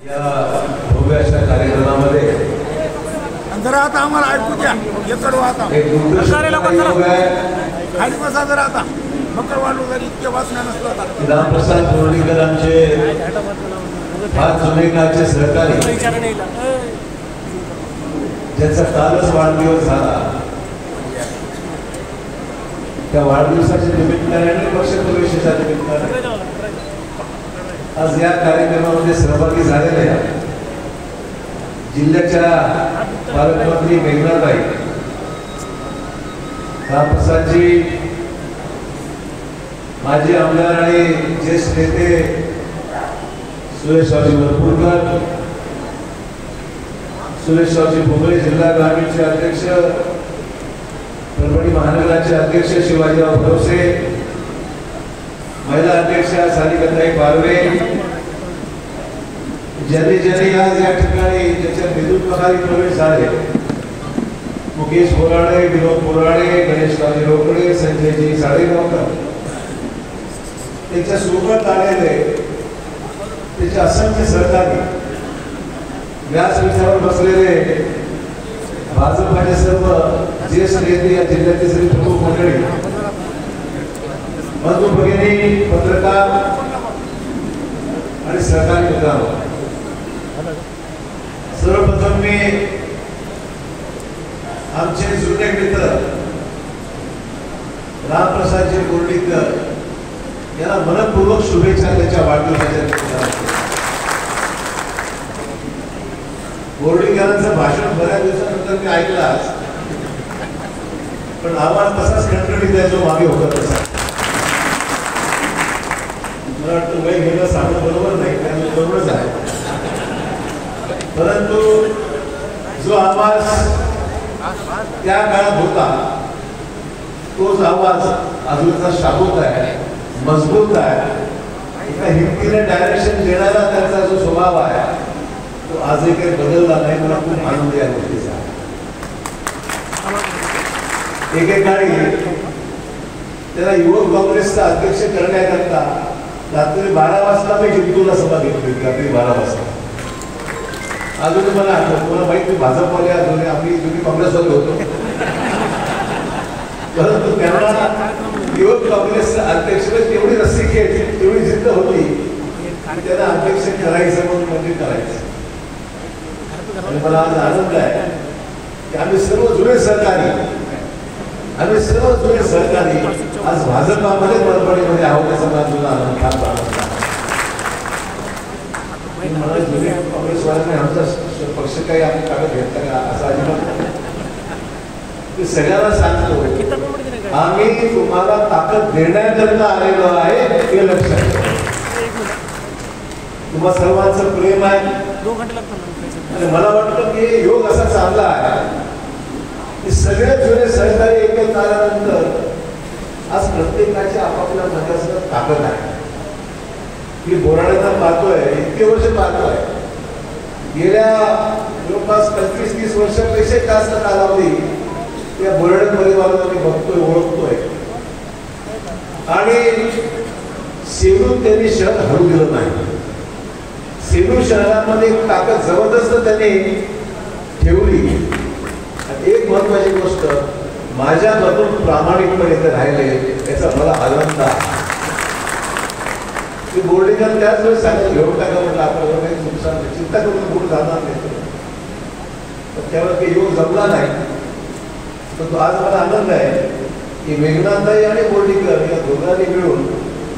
या भव्य अशा कार्यक्रमामध्ये जरा आता आम्हाला ऐकू द्या. एकड वाहता खाली बसा जरा आता. मकर वाढलो जरी इतके वाचण्या नसलं आता. रामप्रसाद बोर्डीकर आमचे फार जुने काळचे सहकारी, ज्याचा कालच वाढदिवस झाला, त्या वाढदिवसाच्या निमित्ताने आणि पक्षप्रवेशाच्या निमित्ताने आज या कार्यक्रमामध्ये सहभागी झालेल्या जिल्ह्याच्या पालकमंत्री मेघनाताई, रामप्रसादजी, माजी आमदार आणि ज्येष्ठ नेते सुरेशरावजी वरपूरकर, सुरेशरावजी भोगळे, जिल्हा ग्रामीणचे अध्यक्ष, परभणी महानगराचे अध्यक्ष शिवाजीराव भरोसे, महिला अध्यक्षा सारिकाताई पारवे, ज्यांनी आज या ठिकाणी ज्याच्या नेतृत्वाखाली प्रवेश झाले, मुकेश बोराडे, विनोद बोराडे, गणेशरावजी रोकडे, संजयजी साळेगावकर, त्यांच्या सोबत आलेले त्याचे असंख्य सहकारी, व्यासपीठावर बसलेले भाजपाचे सर्व ज्येष्ठ नेते, या जिल्ह्याचे सर्व प्रमुख मंडळी, बंधू भगिनी, पत्रकार आणि सहकारी मित्रांनो, सर्वप्रथम मी आमचे जुने मित्र रामप्रसादजी बोर्डीकर यांना मनपूर्वक शुभेच्छा त्याच्या वाढदिवसाच्या निमित्ताने. बोर्डीकरांचं भाषण बऱ्याच दिवसानंतर मी ऐकलाच, पण आवाज तसाच खणखणीत आहे जो मागे होता तसा. मला वाटतं वय घेणं सांगणं बरोबर नाही, कारण बरोबरच आहे, परंतु जो आवाज त्या काळात होता तोच आवाज अजूनचा शाबूत आहे, मजबूत आहे. एका हिमतीने डायरेक्शन देणारा त्यांचा जो स्वभाव आहे तो आजही काही बदलला नाही. मला खूप आनंद या गोष्टीचा. एकेकाळी त्याला युवक काँग्रेसचा अध्यक्ष करण्याकरता रात्री 12 वाजता मी जिंतूरला सभा घेतली होती. रात्री 12 वाजता. अजून मला आठवत, मला माहिती मी भाजपवाले अजून आम्ही जुनी काँग्रेसवाले होतो, परंतु त्यांना युवक काँग्रेसचा अध्यक्ष तेवढी रस्सीखेच, तेवढी जिद्द होती की त्यांना अध्यक्ष करायचं म्हणून म्हणजे करायचं. आणि मला आज आनंद आहे की आम्ही सर्व जुने सहकारी आज भाजपामध्ये परभणीमध्ये आहोत. त्याचा मला जुना आनंद, फार आनंद आहे. मला जुने काँग्रेसवाल्यांनी आमचा पक्ष काही आम्ही कागद घेतला का असं अजिबात नाही. सगळ्यांना सांगतो, आम्ही तुम्हाला ताकद देण्याकरता आलेलो आहे हे लक्षात ठेवा. तुम्हा सर्वांचं प्रेम आहे आणि मला वाटतं की योग असा चालला आहे की सगळे जुने सहकारी एकत्र आल्यानंतर आज प्रत्येकाच्या आपापल्या मध्ये ताकद आहे. मी बोराड्यांना पाहतोय, इतके वर्ष पाहतोय, गेल्या जवळपास 25-30 वर्षापेक्षा जास्त कालावधी या बोराडे परिवाराला मी बघतोय, ओळखतोय. आणि सेलू त्यांनी शहर हरू दिलं नाही. सेलू शहरामध्ये एक ताकद जबरदस्त त्यांनी ठेवली. एक महत्वाची गोष्ट, माझ्यामधून प्रामाणिकपणे इथे राहिले याचा मला आनंद आहे. मी बोर्डीकर त्याच वेळेस सांगितलं, घेऊन टाका म्हटलं, आपल्याला काही नुकसान नाही, चिंता करून पुढे जाणार नाही. पण त्यावर काही योग जमला नाही. परंतु आज मला आनंद आहे की मेघनाताई आणि बोर्डीकर या दोघांनी मिळून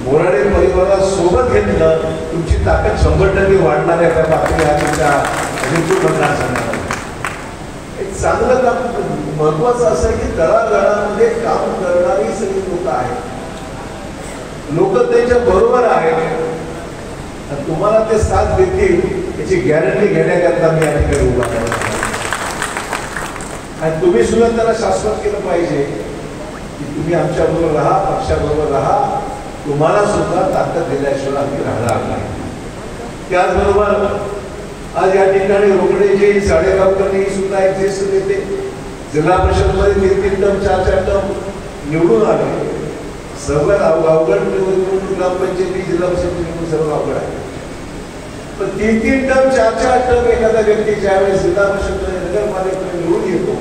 बोराडे परिवाराला सोबत घेतलं. तुमची ताकद 100% वाढणार आहे. त्या बातम्या मतदारसंघामध्ये एक चांगलं काम. महत्वाचं असं आहे की तळागाळामध्ये काम करणारी सगळी लोक आहेत, लोक त्यांच्या बरोबर आहेत, तुम्हाला ते साथ देतील याची गॅरंटी घेण्याकरता मी या ठिकाणी उभा आहे. आणि तुम्ही सुद्धा त्याला शाश्वत केलं पाहिजे की तुम्ही आमच्या बरोबर राहा, पक्षाबरोबर राहा. तुम्हाला सुद्धा ताकद दिल्याशिवाय आम्ही राहणार नाही. त्याचबरोबर आज या ठिकाणी रोकडेजी, साळेगावकरनी सुद्धा एक ज्येष्ठ नेते, जिल्हा परिषदमध्ये 3 टर्म 4 टर्म निवडून आले. सर्वात अवघड ग्रामपंचायती, जिल्हा परिषद निवडून सर्व अवघड आहे. पण 3-3 टर्म 4-4 टर्म एखादा व्यक्ती ज्यावेळेस जिल्हा परिषद नगरपालिकेकडे निवडून येतो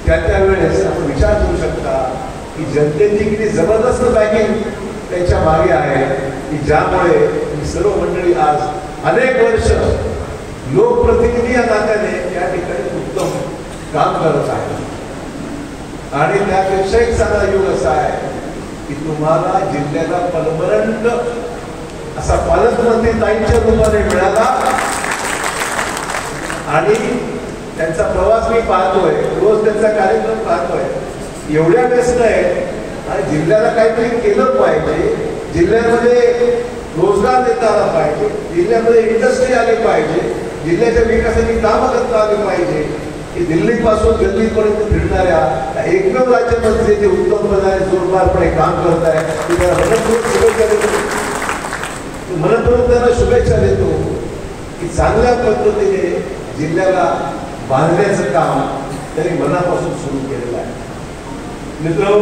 त्यावेळेस आपण विचार करू शकता की जनतेची किती जबरदस्त बॅकिंग त्यांच्या मागे आहे की ज्यामुळे ही सर्व मंडळी आज अनेक वर्ष लोकप्रतिनिधी या नात्याने या ठिकाणी उत्तम काम करत आहे. आणि त्यापेक्षा एक चांगला योग असा आहे की तुम्हाला जिल्ह्याला परमनंट असा पालकमंत्री ताईंच्या रूपाने मिळाला. आणि त्यांचा प्रवास मी पाहतोय, रोज त्यांचा कार्यक्रम पाहतोय, एवढ्या व्यस्त आहे आणि जिल्ह्याला काहीतरी केलं पाहिजे, जिल्ह्यामध्ये रोजगार देता आला पाहिजे, जिल्ह्यामध्ये इंडस्ट्री आली पाहिजे, जिल्ह्याच्या विकासाची कामं करता आली पाहिजे. की दिल्लीपासून गल्लीपर्यंत फिरणाऱ्या एकमेव राज्यमंत्री जे उत्तमपणे जोरदारपणे काम करत आहे ते त्याला मनपूर्वक शुभेच्छा देतो. मनपूर्वक त्यांना शुभेच्छा देतो की चांगल्या पद्धतीने जिल्ह्याला बांधण्याचं काम त्यांनी मनापासून सुरू केलेलं आहे. मित्र,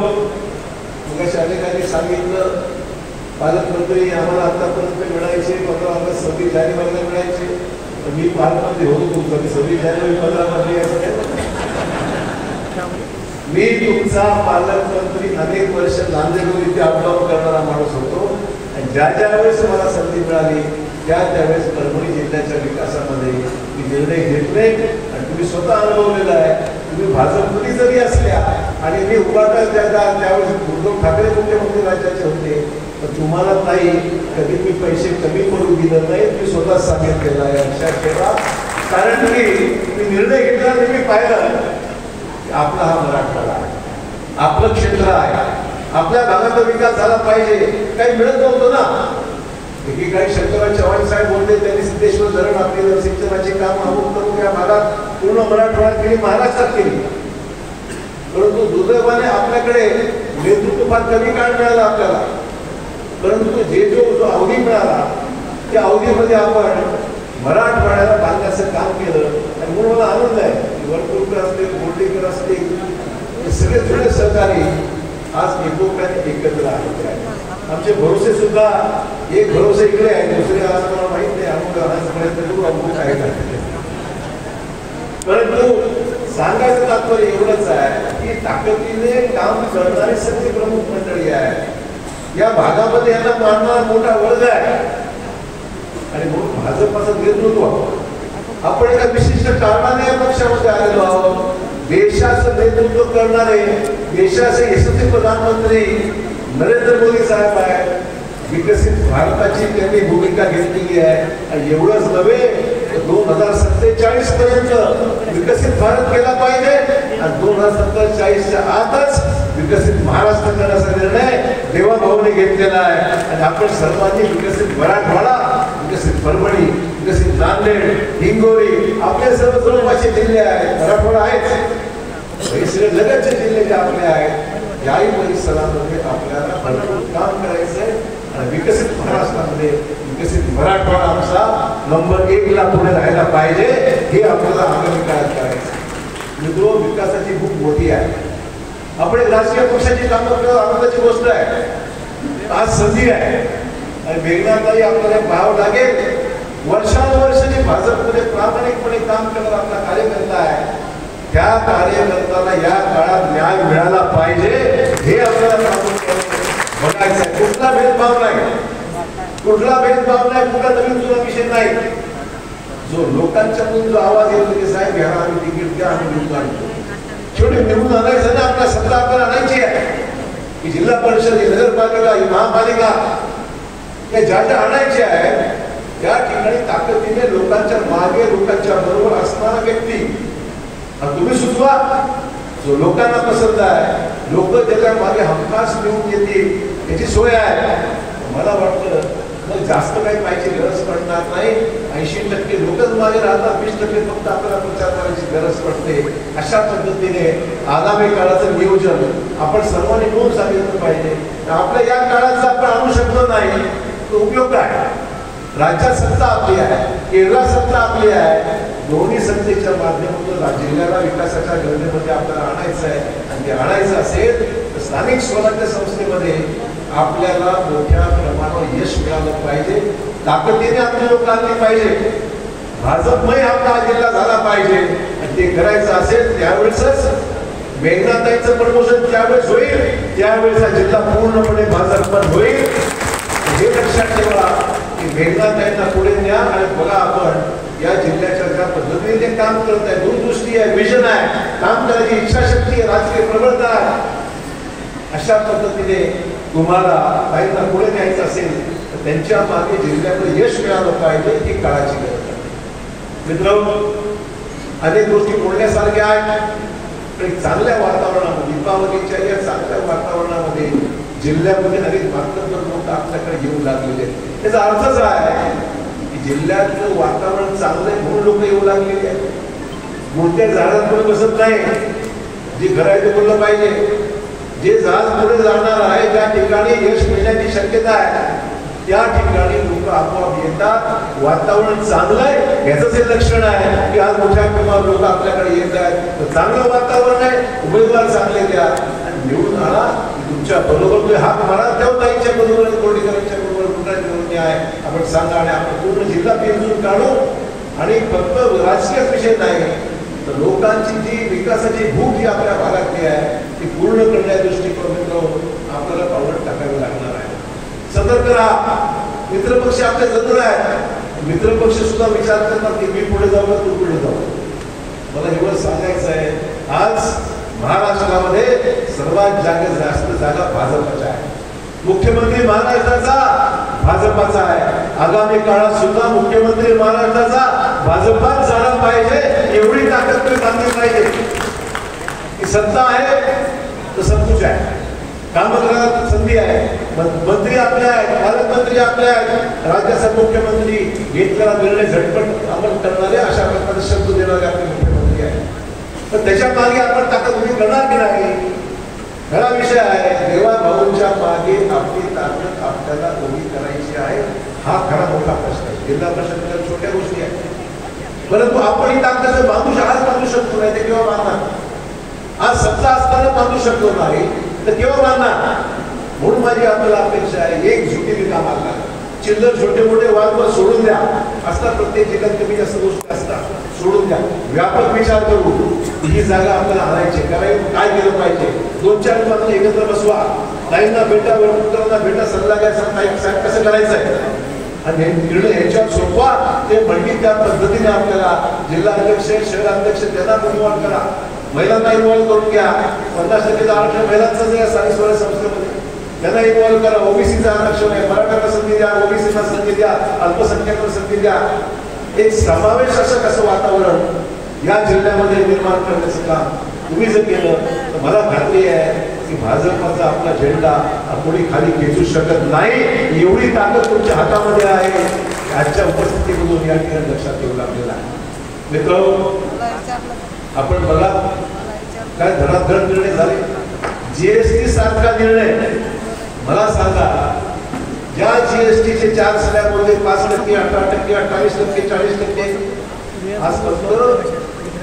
मगाशी अनेकांनी सांगितलं पालकमंत्री आम्हाला आतापर्यंत मिळायचे 15 ऑगस्ट 26 जानेवारीला मिळायचे. मी पालकमंत्री होतो तुमचा, मी 26 जानेवारी 15 मंत्री यायचं. मी तुमचा पालकमंत्री अनेक वर्ष नांदेड इथे अपडाऊन करणारा माणूस होतो आणि ज्या वेळेस मला संधी मिळाली त्यावेळेस परभणी जिल्ह्याच्या विकासामध्ये मी निर्णय घेतले आणि तुम्ही स्वतः अनुभवलेला आहे. तुम्ही भाजपमध्ये जरी असल्या आणि मी उभाटा त्यावेळेस उद्धव ठाकरे मुख्यमंत्री राज्याचे होते तर तुम्हाला नाही कधी मी पैसे कमी पडू दिलं नाही. मी स्वतः सांगितलेलं आहे, लक्षात ठेवा. कारण की मी निर्णय घेतला आणि मी पाहिलं की आपला हा मराठवाडा आहे, आपलं क्षेत्र आहे, आपल्या भागाचा विकास झाला पाहिजे. काही मिळत नव्हतं ना. एकीकडे शंकरराव चव्हाण साहेब बोलते त्यांनी सिद्धेश्वर धरण आपली सिंचनाची काम अमुक करून या भागात पूर्ण मराठवाड्यात केली, महाराष्ट्रात केली. परंतु दुर्दैवाने आपल्याकडे नेतृत्व फार कमी काळ मिळाला आपल्याला. परंतु जो अवधी मिळाला त्या अवधीमध्ये आपण मराठवाड्याला बांधण्याचं काम केलं. आणि म्हणून मला आनंद आहे की वरपुरकर असतील, बोर्डीकर असतील, हे सगळे जुने सहकारी आज एकोप्याने एकत्र आलेले आहेत. आमचे भरोसे सुद्धा एक भरोसे इकडे आहे, दुसरे आज मला माहित नाही, अमुक प्रयत्न करू अमुक काय करते. परंतु सांगायचं तात्पर्य एवढंच आहे की ताकदीने काम करणारी सगळी प्रमुख मंडळी आहे. या भागामध्ये यांना मानणारा मोठा वर्ग आहे आणि म्हणून भाजपाचं नेतृत्व आपण एका विशिष्ट कारणाने या पक्षामध्ये आलेलो आहोत. देशाचं नेतृत्व करणारे देशाचे यशस्वी प्रधानमंत्री नरेंद्र मोदी साहेब आहेत. विकसित भारताची त्यांनी भूमिका घेतलेली आहे. आणि एवढंच नव्हे 2047 पर्यंत विकसित भारत केला पाहिजे आणि 2047च्या आतच विकसित महाराष्ट्र करण्याचा निर्णय देवाभाऊने घेतलेला आहे. आणि आपण सर्वांनी विकसित मराठवाडा, विकसित परभणी, विकसित नांदेड, हिंगोली आपले सर्व जवळपासचे जिल्हे आहेत. मराठवाडा आहेच, हे सगळे लगतचे जिल्हे जे आपले आहेत याही परिसरामध्ये आपल्याला भरपूर काम करायचं आहे. आणि विकसित महाराष्ट्रामध्ये विकसित मराठवाडा आमचा नंबर 1 ला पुढे राहायला पाहिजे, हे आपल्याला आगामी काळात करायचं. मित्रो, विकासाची खूप मोठी आहे. आपण एक राजकीय पक्षाची कामं करत आनंदाची गोष्ट आहे. आज संधी आहे आणि मेघनाताई आपल्याला पाहावं लागेल. वर्षानुवर्ष जे भाजपमध्ये प्रामाणिकपणे काम करणारा आपला कार्यकर्ता आहे त्या कार्यकर्त्याला या काळात न्याय मिळाला पाहिजे, हे आपल्याला बघायचं आहे. कुठला भेदभाव नाही, कुठला भेदभाव नाही, कुठला नवीन जुना विषय नाही. जो लोकांच्या म्हणून जो आवाज येतो की साहेब घ्या, आम्ही तिकीट द्या, आम्ही निवडून आणतो. शेवटी निवडून आणायचं ना, आपल्या सत्ता आपल्याला आणायची आहे. ही जिल्हा परिषद, ही नगरपालिका, ही महापालिका ज्या आणायची आहे त्या ठिकाणी ताकदीने लोकांच्या मागे, लोकांच्या बरोबर असणारा व्यक्ती तुम्ही सुचवा जो लोकांना पसंत आहे, लोक त्याच्या मागे हमखास निवडून येतील याची सोय आहे. मला वाटतं मग जास्त काही पाहिजे गरज पडणार नाही. 80% लोकच मागे राहतात, 20% फक्त आपल्याला प्रचार करायची गरज पडते. अशा पद्धतीने आगामी काळाचं नियोजन आपण सर्वांनी मिळून सांगितलं पाहिजे. आपल्या या काळात जर आपण आणू शकलो नाही तो उपयोग काय. राज्यात सत्ता आपली आहे, केंद्रात सत्ता आपली आहे. दोन्ही सत्तेच्या माध्यमातून जिल्ह्याला विकासाच्या गरजेमध्ये आपल्याला आणायचं आहे. आणि ते आणायचं असेल तर स्थानिक स्वराज्य संस्थेमध्ये आपल्याला मोठ्या प्रमाणावर यश मिळालं पाहिजे, ताकदीने आपली लोक आणली पाहिजे, भाजपमय आपला जिल्हा झाला पाहिजे. आणि ते करायचं असेल त्यावेळेसच मेघनाताईंचं प्रमोशन त्यावेळेस होईल, त्यावेळेस हा जिल्हा पूर्णपणे भाजपमय होईल. हे लक्षात ठेवा की मेघनाताईंना पुढे न्या. आणि बघा आपण या जिल्ह्याच्या ज्या पद्धतीने ते काम करत आहे, दूरदृष्टी आहे, विजन आहे, काम करायची इच्छाशक्ती आहे, राजकीय प्रबळता आहे. अशा पद्धतीने तुम्हाला काहींना पुढे न्यायचं असेल तर त्यांच्या मागे जिल्ह्याकडे यश मिळालं पाहिजे ही काळाची गरज आहे. मित्रांनो, अनेक गोष्टी बोलण्यासारख्या आहेत. पण चांगल्या वातावरणामध्ये, दीपावलीच्या या चांगल्या वातावरणामध्ये जिल्ह्यामध्ये अनेक मातब्बर लोक आपल्याकडे येऊ लागलेले आहेत. त्याचा अर्थच आहे की जिल्ह्यातलं वातावरण चांगलं आहे म्हणून लोक येऊ लागलेले आहेत. मोठ्या झाडांपुढे बसत नाही, जे घर आहे ते बोललं पाहिजे. जे जहाज पुढे जाणार आहे, ज्या ठिकाणी यश मिळण्याची शक्यता आहे त्या ठिकाणी लोक आपोआप येतात. वातावरण चांगलं आहे याचंच हे लक्षण आहे की आज मोठ्या प्रमाणात लोक आपल्याकडे येत आहेत. तर चांगलं वातावरण आहे, उमेदवार चांगले द्या आणि निवडून आणा. तुमच्या बरोबर तुम्ही हात मारा, तेव्हा ताईंच्या बरोबर, कोर्डीकरांच्या बरोबर, कुठल्या आहे आपण सांगा आणि आपण पूर्ण जिल्हा पिंजून काढू. आणि फक्त राजकीय विषय नाही तर लोकांची जी विकासाची भूक जी आपल्या भागातली आहे ती पूर्ण करण्या दृष्टिकोनातून आपल्याला पावलं टाकावी लागणार आहे. सतर्क राहा. मित्रपक्ष आपल्या जवळ आहेत, मित्रपक्ष सुद्धा विचार करतात की मी पुढे जाऊ का तू पुढे जाऊ. मला एवढं सांगायचं आहे, आज महाराष्ट्रामध्ये सर्वात जास्त जागा भाजपच्या आहे. मुख्यमंत्री महाराष्ट्राचा भाजपाचा आहे. आगामी काळात सुद्धा मुख्यमंत्री महाराष्ट्राचा भाजपात झाला पाहिजे एवढी ताकद तुम्ही बांधली पाहिजे. की सत्ता आहे तर संतोष आहे, काम करायला संधी आहे, मंत्री आपले आहेत, पालकमंत्री आपले आहेत, राज्याचा मुख्यमंत्री घेतलेला निर्णय झटपट अंमल करणारे अशा प्रकारचे शब्द देणारे आपले मुख्यमंत्री आहेत. तर त्याच्या मागे आपण ताकद उभी करणार की नाही खरा विषय आहे. देवा भाऊंच्या मागे आपली ताकद आपल्याला उभी करायची आहे, हा खरा मोठा प्रश्न आहे. जिल्हा प्रशासनाच्या छोट्या गोष्टी आहेत, परंतु आपण ही ताकद आज बांधू शकतो नाही ते केव्हा बांधणार. आज सत्ता असताना बांधू शकतो नाही तर केव्हा बांधणार. म्हणून माझी आपल्याला अपेक्षा आहे एक झुटीने कामाला चिल्लर छोटे मोठे वाद सोडून द्या. असतात प्रत्येक जिल्ह्यात कमी जास्त गोष्टी असतात, सोडून द्या. व्यापक विचार करू ही जागा आपल्याला आणायची. काय केलं पाहिजे, 2-4 लोकांना एकत्र बसवा, ताईंना भेटा, वडपुत्रांना भेटा, सल्ला घ्या, साहेब कसं करायचं आहे आणि निर्णय ह्याच्यावर सोपवा. ते म्हणजे त्या पद्धतीने आपल्याला जिल्हा अध्यक्ष, शहर अध्यक्ष त्यांना इन्व्हॉल्व करा, महिलांना इन्व्हॉल्व करून घ्या. 50% आरक्षण महिलांचं जे स्थानिक स्वराज्य संस्थेमध्ये त्यांना इन्व्हॉल्व करा. ओबीसीचं आरक्षण आहे, मराठ्यांना संधी द्या, ओबीसीला संधी द्या, अल्पसंख्याकांना संधी द्या. एक समावेश असं वातावरण या जिल्ह्यामध्ये निर्माण करण्याचं काम तुम्ही जर केलं तर मला खात्री आहे की भाजपचा आपला झेंडा कोणी खाली खेचू शकत नाही. एवढी ताकद तुमच्या हातामध्ये आहे. आजच्या उपस्थितीमधून या ठिकाणी लक्षात ठेवू लागलेला आहे. मित्रांनो, आपण बघा काय धडाधड निर्णय झाले. जीएसटी सारखा निर्णय मला सांगा, ज्या जीएसटीचे 4 स्लॅबमध्ये 5%, 18%, 28%, 40%, आज फक्त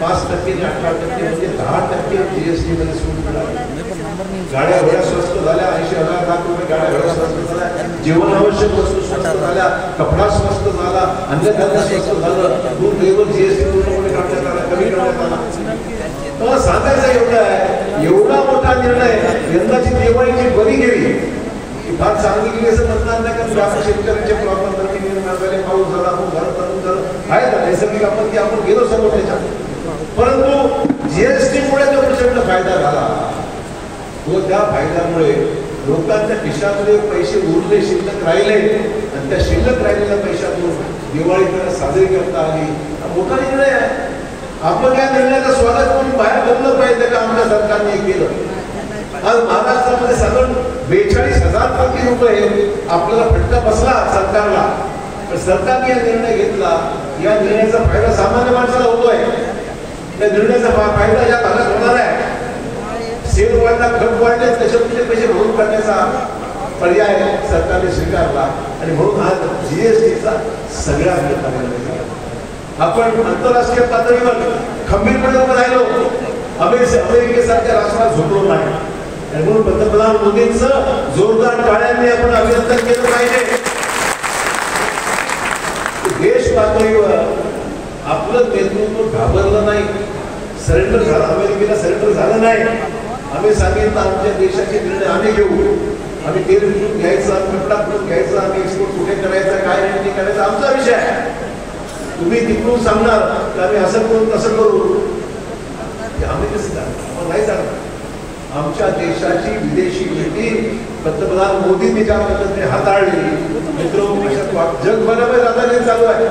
5% आणि 18% म्हणजे 10% जीएसटी मध्ये सूट मिळाली. गाड्या घोड्या स्वस्त झाल्या, 80,000 लाख रुपये गाड्या घोड्या स्वस्त झाल्या, जीवन आवश्यक वस्तू स्वस्त झाल्या, कपडा स्वस्त झाला, अन्नधान्य स्वस्त झालं, दूध लेबर जीएसटी पूर्णपणे काढण्यात आला, कमी करण्यात आला. तर सांगायचं एवढं आहे, एवढा मोठा निर्णय यंदाची दिवाळीची बरी गेली फार चांगली गेली असं म्हणणार नाही. कारण शेतकऱ्यांचे प्रॉब्लेम निर्माण झाले, पाऊस झाला, खूप झालं, तरुण झालं, आहे ना नैसर्गिक आपत्ती, आपण गेलो समोर त्याच्यात. परंतु जीएसटीमुळे जो प्रचंड फायदा झाला व त्या फायद्यामुळे लोकांच्या खिशामध्ये पैसे उरले, शिल्लक राहिले आणि त्या शिल्लक राहिलेल्या पैशातून दिवाळी साजरी करता आली. हा मोठा निर्णय आहे. आपण या निर्णयाचं स्वागत करून बाहेर बदललं पाहिजे का आमच्या सरकारने केलं. आज महाराष्ट्रामध्ये साधारण 42,000 कोटी रुपये आपल्याला फटका बसला सरकारला. पण सरकारने या निर्णय घेतला. या निर्णयाचा फायदा सामान्य माणसाला होतोय. त्या निर्णयाचा फायदा या भागात होणार आहे. सेल वाढला, खप वाढले, त्याच्यामध्ये पैसे भरून काढण्याचा पर्याय सरकारने स्वीकारला आणि म्हणून आज जीएसटीचा सगळ्यात मोठा निर्णय झाला. आपण आंतरराष्ट्रीय पातळीवर खंबीरपणे उभं राहिलो. अमेरिकेसारख्या राष्ट्रात झोपलो नाही. आणि म्हणून पंतप्रधान मोदींचं जोरदार टाळ्यांनी आपण अभिनंदन केलं पाहिजे. देश पातळीवर आपलं नेतृत्व घाबरलं नाही, सरेंडर झालं, अमेरिकेला सरेंडर झालं नाही. आम्ही सांगितलं आमच्या देशाचे निर्णय आम्ही घेऊ, आम्ही तेल कुठून घ्यायचं, कपडा कुठून घ्यायचा, आम्ही एक्सपोर्ट कुठे करायचा, काय नाही करायचा आमचा विषय आहे. तुम्ही तिकडून सांगणार की आम्ही असं करू तसं करू, आम्ही कसं आपण नाही सांगणार. आमच्या देशाची विदेशी नीती पंतप्रधान मोदींनी ज्या पद्धतीने हाताळली, मित्र जगभरामध्ये दादागिरी चालू आहे,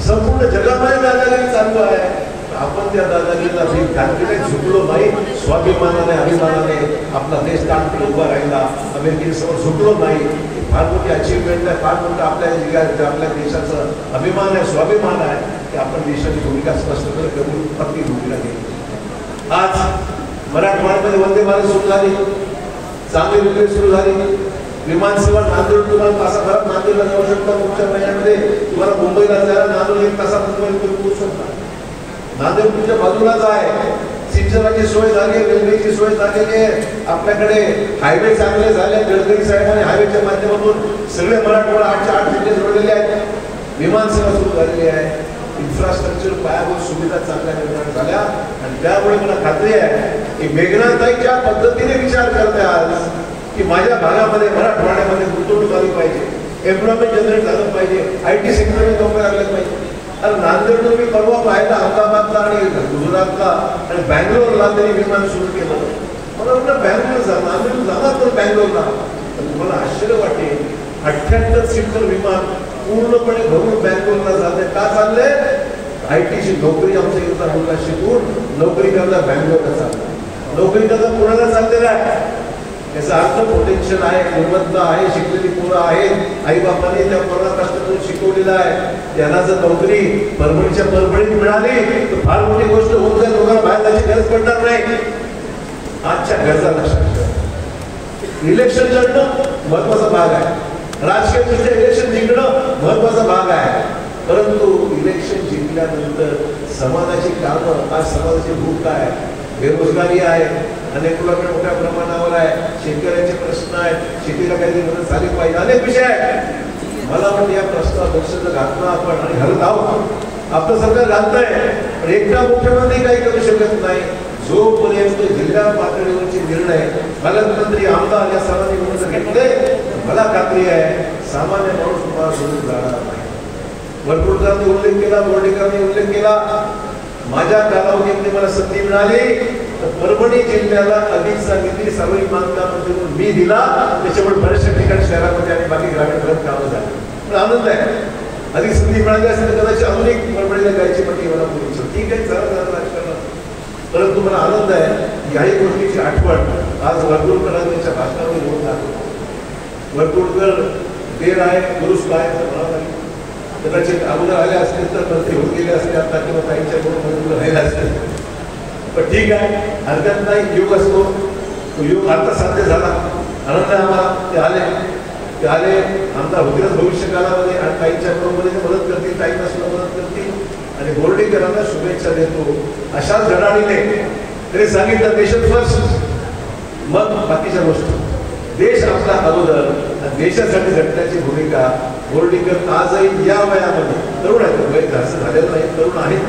संपूर्ण जगामध्ये दादागिरी चालू आहे. आपण त्या दादागिरीला भीक घातलेले झुकलो नाही, स्वाभिमानाने अभिमानाने आपला देश ताणून उभा राहिला, अमेरिकेसमोर झुकलो नाही. फार मोठी अचीवमेंट आहे, फार मोठं आपल्या देशाचं अभिमान आहे, स्वाभिमान आहे की आपण देशाची भूमिका स्पष्टपणे करून पक्की भूमिका घेतली. आज मराठवाड्यामध्ये वंदे भारत सुरू झाली, चांगली रेल्वे सुरू झाली, विमानसेवा नांदेड तुम्हाला तासाभरात नांदेडला जाऊ शकता. पुढच्या महिन्यामध्ये तुम्हाला मुंबईला जायला नांदेड 1 तासात तुम्ही पोहोचू शकता. नांदेड तुमच्या बाजूलाच आहे, सिंचनाची सोय झाली, रेल्वेची सोय झालेली आहे, आपल्याकडे हायवे चांगले झाले. गडकरी साहेबांनी हायवेच्या माध्यमातून सगळे मराठवाडा 8 जिल्हे जोडलेले आहेत, विमानसेवा सुरू झालेली आहे, इन्फ्रास्ट्रक्चर पायाभूत सुविधा चांगल्या निर्माण झाल्या. आणि त्यामुळे मला खात्री आहे की मेघनाताई ज्या पद्धतीने विचार करते आज की माझ्या भागामध्ये मराठवाड्यामध्ये गुंतवणूक झाली पाहिजे, एम्प्लॉयमेंट जनरेट झालं पाहिजे, IT सेक्टरमध्ये नोकऱ्या लागल्या पाहिजे. आणि नांदेड तुम्ही परवा पाहिला, अहमदाबादला आणि गुजरातला आणि बँगलोरला त्यांनी विमान सुरू केलं. मला वाटलं बँगलोर जा, नांदेड जाणार तर बँगलोरला. तुम्हाला आश्चर्य वाटेल, 78 सीटर विमान पूर्णपणे भरून बँगलोरला जाते. का चाललंय? IT ची नोकरी आमच्या इथला मुलगा शिकून नोकरी करता बँगलोरला चालला, नोकरी करता पुण्याला चाललेला आहे. याचा अर्थ पोटेन्शियल आहे, गुणवत्ता आहे, शिकलेली पोरं आहेत, आई बापांनी त्या पोरांना कष्ट करून शिकवलेलं आहे. त्यांना जर नोकरी परभणीच्या परभणीत मिळाली तर फार मोठी गोष्ट होऊन जाईल, लोकांना बाहेर जायची गरज पडणार नाही. आजच्या गरजा लक्षात ठेवा. इलेक्शन लढणं महत्वाचा भाग आहे, राजकीय दृष्ट्या इलेक्शन जिंकणं महत्वाचा भाग आहे, परंतु इलेक्शन जिंकल्यानंतर समाजाची कामं, आज समाजाची भूक काय, बेरोजगारी आहे, अनेक लोकांकडे मोठ्या प्रमाणावर आहे, शेतकऱ्यांचे प्रश्न आहेत, शेतीला काहीतरी मदत झाली पाहिजे, अनेक विषय आहेत. मला वाटतं या प्रश्नावर लक्ष जर घातलं आपण आणि घालत आहोत, आपलं सरकार घालतंय, पण एकटा मुख्यमंत्री काही करू शकत नाही. जोपर्यंत जिल्हा पातळीवरचे निर्णय पालकमंत्री, आमदार या सर्वांनी मिळून घेतले, मला खात्री आहे सामान्य माणूस तुम्हाला सोडून जाणार नाही. वरपुडकरांनी उल्लेख केला, बोर्डीकरांनी उल्लेख केला, माझ्या कालावधीमध्ये मला संधी मिळाली तर परभणी जिल्ह्याला अधिकचा निधी सार्वजनिक बांधकाम मी दिला. त्याच्यामुळे बऱ्याचशा ठिकाणी शहरामध्ये आणि बाकी ग्रामीण भागात कामं झाली. पण आनंद आहे, अधिक संधी मिळाली असेल तर कदाचित अजून एक परभणीला जायची पण मला बोलायची ठीक आहे, चला राजकारणात. परंतु मला आनंद आहे याही गोष्टीची आठवण आज वरपुडकरांच्या भाषणामध्ये होत आहे. वरपुडकर देर आहे, दुरुस्त आहे तर मला कदाचित अगोदर आले असतील तर मंत्री होत गेले असते आता, किंवा ताईंच्या बरोबर राहिले असते. पण ठीक आहे, हरकत नाही, योग असतो, तो योग आता साध्य झाला. आनंद आहे आम्हाला. ते आले आमचा होतीलच भविष्य काळामध्ये आणि ताईंच्या बरोबर मदत करतील, ताईंना सुद्धा मदत करतील आणि बोर्डीकरांना शुभेच्छा देतो. अशाच धडाडीने तरी सांगितलं देश फर्स्ट, मग बाकीच्या गोष्टी. देश आपला अगोदर, देशासाठी झटण्याची भूमिका बोर्डीकर आजही या वयामध्ये तरुण आहेत, वय जास्त झालेलं नाही, तरुण आहेत,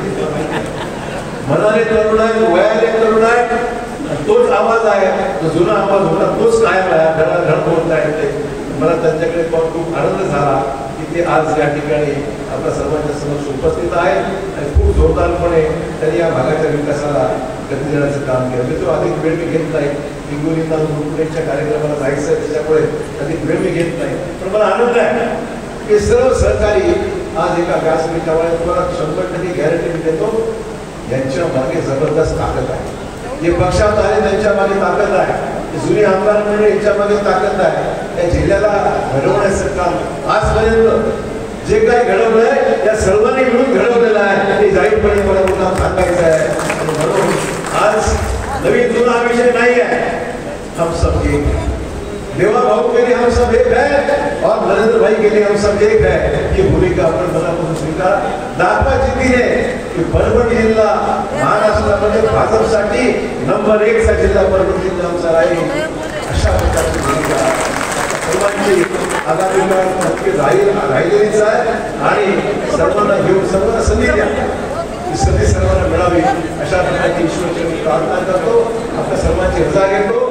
मनाने तरुण आहे, वयाने तरुण आहे. तोच आवाज आहे, जो जुना आवाज होता तोच कायम आहे, धड बोलता येते. मला त्यांच्याकडे पाहून खूप आनंद झाला की ते आज या ठिकाणी आपल्या सर्वांच्या समोर उपस्थित आहेत आणि खूप जोरदारपणे त्यांनी या भागाच्या विकासाला गती देण्याचं काम केलं. मी तो अधिक वेळ मी घेत नाही, हिंगोलीला मुंबईच्या कार्यक्रमाला जायचं आहे त्याच्यामुळे अधिक वेळ मी घेत नाही. पण मला आनंद आहे की सर्व सहकारी आज एका व्यासपीठावर तुम्हाला 100% गॅरंटी मी देतो, यांच्या मागे जबरदस्त ताकद आहे. जे पक्षात आले त्यांच्या मागे ताकद आहे, जुनी आमदार मंडळी यांच्या मागे ताकद आहे. या जिल्ह्याला घडवण्याचं काम आजपर्यंत जे काही घडवलंय त्या सर्वांनी मिळून घडवलेलं आहे. हे जाहीरपणे मला पुन्हा सांगायचं आहे. म्हणून आज नवीन जुना विषय नाही आहे, हम सब एक है. देवा भाऊ के लिए हम सब एक है और नरेंद्र भाई के लिए हम सब एक है. ही भूमिका आपण मनापासून स्वीकार. दाखवा जिद्दीने की परभणी जिल्हा महाराष्ट्रामध्ये भाजपसाठी नंबर 1 चा जिल्हा परभणी जिल्हा आमचा राहील, अशा प्रकारची भूमिका सर्वांची आगामी काळात नक्की राहिलेलीच आहे. आणि सर्वांना घेऊन सर्वांना संधी द्या, ही संधी सर्वांना मिळावी अशा प्रकारची ईश्वराची प्रार्थना करतो. आपल्या सर्वांची रजा घेतो.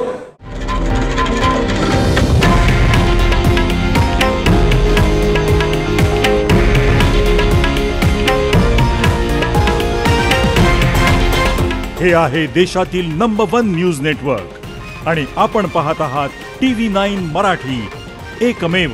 हे आहे देशातील नंबर 1 न्यूज नेटवर्क आणि आपण पाहत आहात TV9 मराठी, एकमेव.